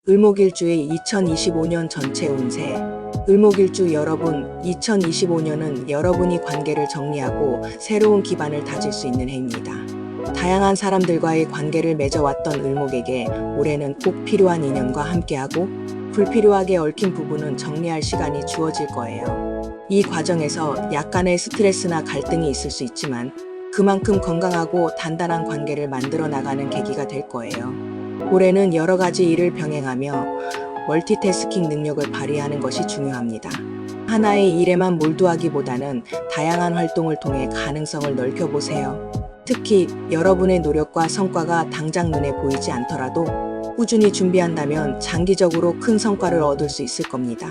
을목일주의 2025년 전체 운세. 을목일주 여러분, 2025년은 여러분이 관계를 정리하고 새로운 기반을 다질 수 있는 해입니다. 다양한 사람들과의 관계를 맺어왔던 을목에게 올해는 꼭 필요한 인연과 함께하고 불필요하게 얽힌 부분은 정리할 시간이 주어질 거예요. 이 과정에서 약간의 스트레스나 갈등이 있을 수 있지만 그만큼 건강하고 단단한 관계를 만들어 나가는 계기가 될 거예요. 올해는 여러 가지 일을 병행하며 멀티태스킹 능력을 발휘하는 것이 중요합니다. 하나의 일에만 몰두하기보다는 다양한 활동을 통해 가능성을 넓혀보세요. 특히 여러분의 노력과 성과가 당장 눈에 보이지 않더라도 꾸준히 준비한다면 장기적으로 큰 성과를 얻을 수 있을 겁니다.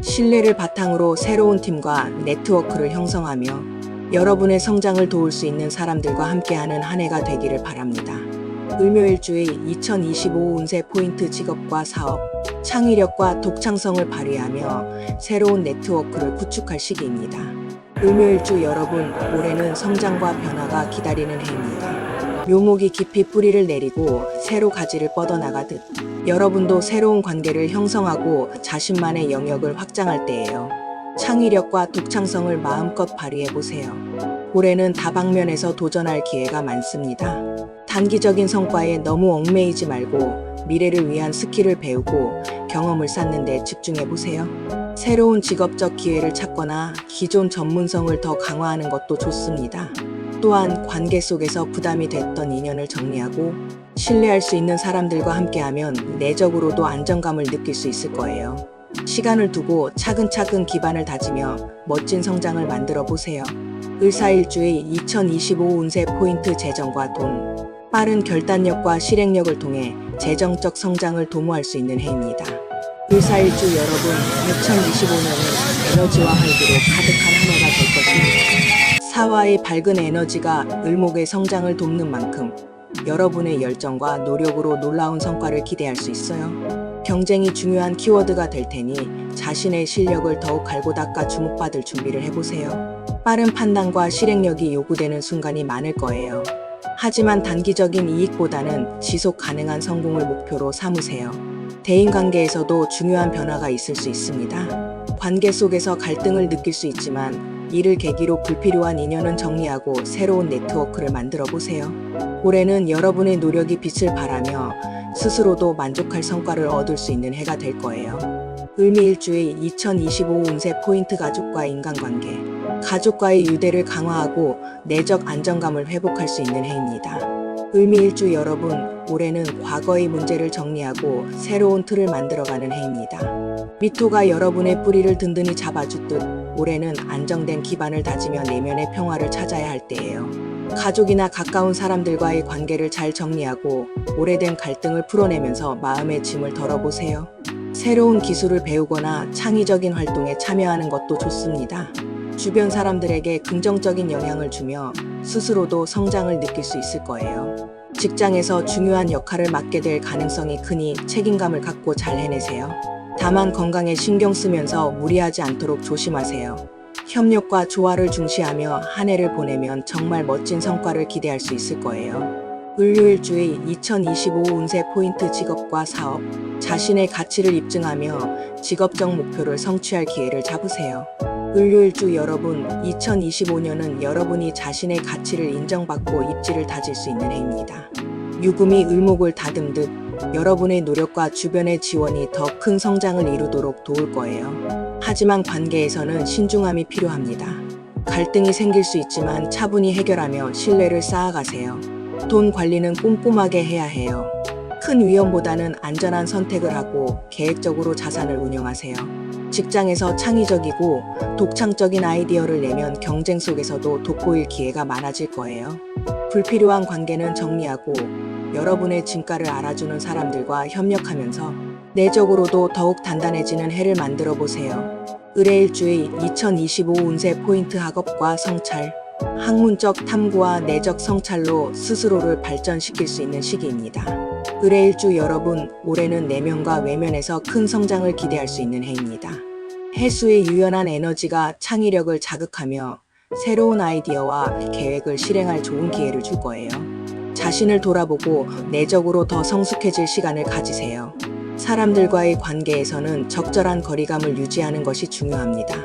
신뢰를 바탕으로 새로운 팀과 네트워크를 형성하며 여러분의 성장을 도울 수 있는 사람들과 함께하는 한 해가 되기를 바랍니다. 을묘일주의 2025 운세 포인트. 직업과 사업, 창의력과 독창성을 발휘하며 새로운 네트워크를 구축할 시기입니다. 을묘일주 여러분, 올해는 성장과 변화가 기다리는 해입니다. 묘목이 깊이 뿌리를 내리고 새로 가지를 뻗어나가듯 여러분도 새로운 관계를 형성하고 자신만의 영역을 확장할 때예요. 창의력과 독창성을 마음껏 발휘해보세요. 올해는 다방면에서 도전할 기회가 많습니다. 단기적인 성과에 너무 얽매이지 말고 미래를 위한 스킬을 배우고 경험을 쌓는 데 집중해보세요. 새로운 직업적 기회를 찾거나 기존 전문성을 더 강화하는 것도 좋습니다. 또한 관계 속에서 부담이 됐던 인연을 정리하고 신뢰할 수 있는 사람들과 함께하면 내적으로도 안정감을 느낄 수 있을 거예요. 시간을 두고 차근차근 기반을 다지며 멋진 성장을 만들어 보세요. 을사일주의 2025 운세 포인트. 재정과 돈. 빠른 결단력과 실행력을 통해 재정적 성장을 도모할 수 있는 해입니다. 을사일주 여러분, 2025년은 에너지와 활기로 가득한 한 해가 될 것입니다. 사화의 밝은 에너지가 을목의 성장을 돕는 만큼 여러분의 열정과 노력으로 놀라운 성과를 기대할 수 있어요. 경쟁이 중요한 키워드가 될 테니 자신의 실력을 더욱 갈고 닦아 주목받을 준비를 해보세요. 빠른 판단과 실행력이 요구되는 순간이 많을 거예요. 하지만 단기적인 이익보다는 지속 가능한 성공을 목표로 삼으세요. 대인관계에서도 중요한 변화가 있을 수 있습니다. 관계 속에서 갈등을 느낄 수 있지만 이를 계기로 불필요한 인연은 정리하고 새로운 네트워크를 만들어 보세요. 올해는 여러분의 노력이 빛을 발하며 스스로도 만족할 성과를 얻을 수 있는 해가 될 거예요. 을미일주의 2025 운세 포인트. 가족과 인간관계. 가족과의 유대를 강화하고 내적 안정감을 회복할 수 있는 해입니다. 을미일주 여러분, 올해는 과거의 문제를 정리하고 새로운 틀을 만들어가는 해입니다. 미토가 여러분의 뿌리를 든든히 잡아주듯 올해는 안정된 기반을 다지며 내면의 평화를 찾아야 할 때예요. 가족이나 가까운 사람들과의 관계를 잘 정리하고 오래된 갈등을 풀어내면서 마음의 짐을 덜어보세요. 새로운 기술을 배우거나 창의적인 활동에 참여하는 것도 좋습니다. 주변 사람들에게 긍정적인 영향을 주며 스스로도 성장을 느낄 수 있을 거예요. 직장에서 중요한 역할을 맡게 될 가능성이 크니 책임감을 갖고 잘 해내세요. 다만 건강에 신경 쓰면서 무리하지 않도록 조심하세요. 협력과 조화를 중시하며 한 해를 보내면 정말 멋진 성과를 기대할 수 있을 거예요. 을요일주의 2025 운세 포인트. 직업과 사업. 자신의 가치를 입증하며 직업적 목표를 성취할 기회를 잡으세요. 을요일주 여러분, 2025년은 여러분이 자신의 가치를 인정받고 입지를 다질 수 있는 해입니다. 유금이 을목을 다듬듯 여러분의 노력과 주변의 지원이 더 큰 성장을 이루도록 도울 거예요. 하지만 관계에서는 신중함이 필요합니다. 갈등이 생길 수 있지만 차분히 해결하며 신뢰를 쌓아가세요. 돈 관리는 꼼꼼하게 해야 해요. 큰 위험보다는 안전한 선택을 하고 계획적으로 자산을 운영하세요. 직장에서 창의적이고 독창적인 아이디어를 내면 경쟁 속에서도 돋보일 기회가 많아질 거예요. 불필요한 관계는 정리하고 여러분의 진가를 알아주는 사람들과 협력하면서 내적으로도 더욱 단단해지는 해를 만들어 보세요. 을해일주의 2025 운세 포인트. 학업과 성찰. 학문적 탐구와 내적 성찰로 스스로를 발전시킬 수 있는 시기입니다. 을해일주 여러분, 올해는 내면과 외면에서 큰 성장을 기대할 수 있는 해입니다. 해수의 유연한 에너지가 창의력을 자극하며 새로운 아이디어와 계획을 실행할 좋은 기회를 줄 거예요. 자신을 돌아보고 내적으로 더 성숙해질 시간을 가지세요. 사람들과의 관계에서는 적절한 거리감을 유지하는 것이 중요합니다.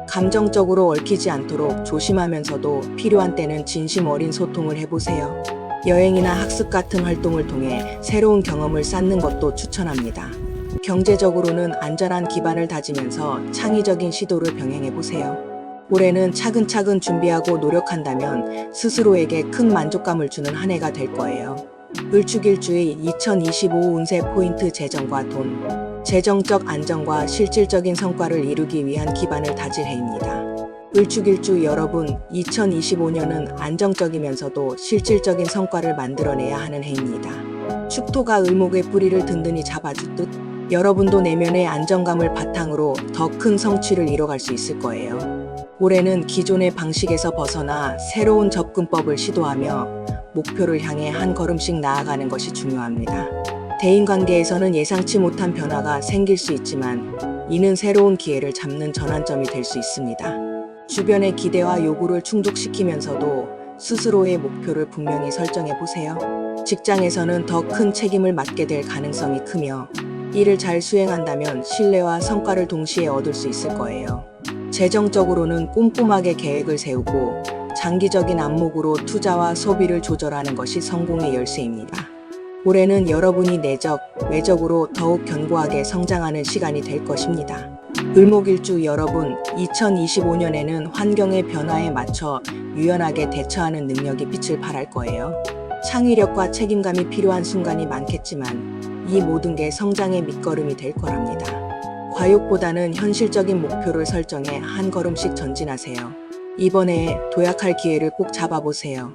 감정적으로 얽히지 않도록 조심하면서도 필요한 때는 진심 어린 소통을 해보세요. 여행이나 학습 같은 활동을 통해 새로운 경험을 쌓는 것도 추천합니다. 경제적으로는 안전한 기반을 다지면서 창의적인 시도를 병행해보세요. 올해는 차근차근 준비하고 노력한다면 스스로에게 큰 만족감을 주는 한 해가 될 거예요. 을축일주의 2025 운세 포인트 재정과 돈. 재정적 안정과 실질적인 성과를 이루기 위한 기반을 다질 해입니다. 을축일주 여러분, 2025년은 안정적이면서도 실질적인 성과를 만들어내야 하는 해입니다. 축토가 을목의 뿌리를 든든히 잡아주듯 여러분도 내면의 안정감을 바탕으로 더 큰 성취를 이뤄갈 수 있을 거예요. 올해는 기존의 방식에서 벗어나 새로운 접근법을 시도하며 목표를 향해 한 걸음씩 나아가는 것이 중요합니다. 대인관계에서는 예상치 못한 변화가 생길 수 있지만 이는 새로운 기회를 잡는 전환점이 될 수 있습니다. 주변의 기대와 요구를 충족시키면서도 스스로의 목표를 분명히 설정해 보세요. 직장에서는 더 큰 책임을 맡게 될 가능성이 크며 이를 잘 수행한다면 신뢰와 성과를 동시에 얻을 수 있을 거예요. 재정적으로는 꼼꼼하게 계획을 세우고 장기적인 안목으로 투자와 소비를 조절하는 것이 성공의 열쇠입니다. 올해는 여러분이 내적, 외적으로 더욱 견고하게 성장하는 시간이 될 것입니다. 을목일주 여러분, 2025년에는 환경의 변화에 맞춰 유연하게 대처하는 능력이 빛을 발할 거예요. 창의력과 책임감이 필요한 순간이 많겠지만 이 모든 게 성장의 밑거름이 될 거랍니다. 과욕보다는 현실적인 목표를 설정해 한 걸음씩 전진하세요. 이번 해에 도약할 기회를 꼭 잡아보세요.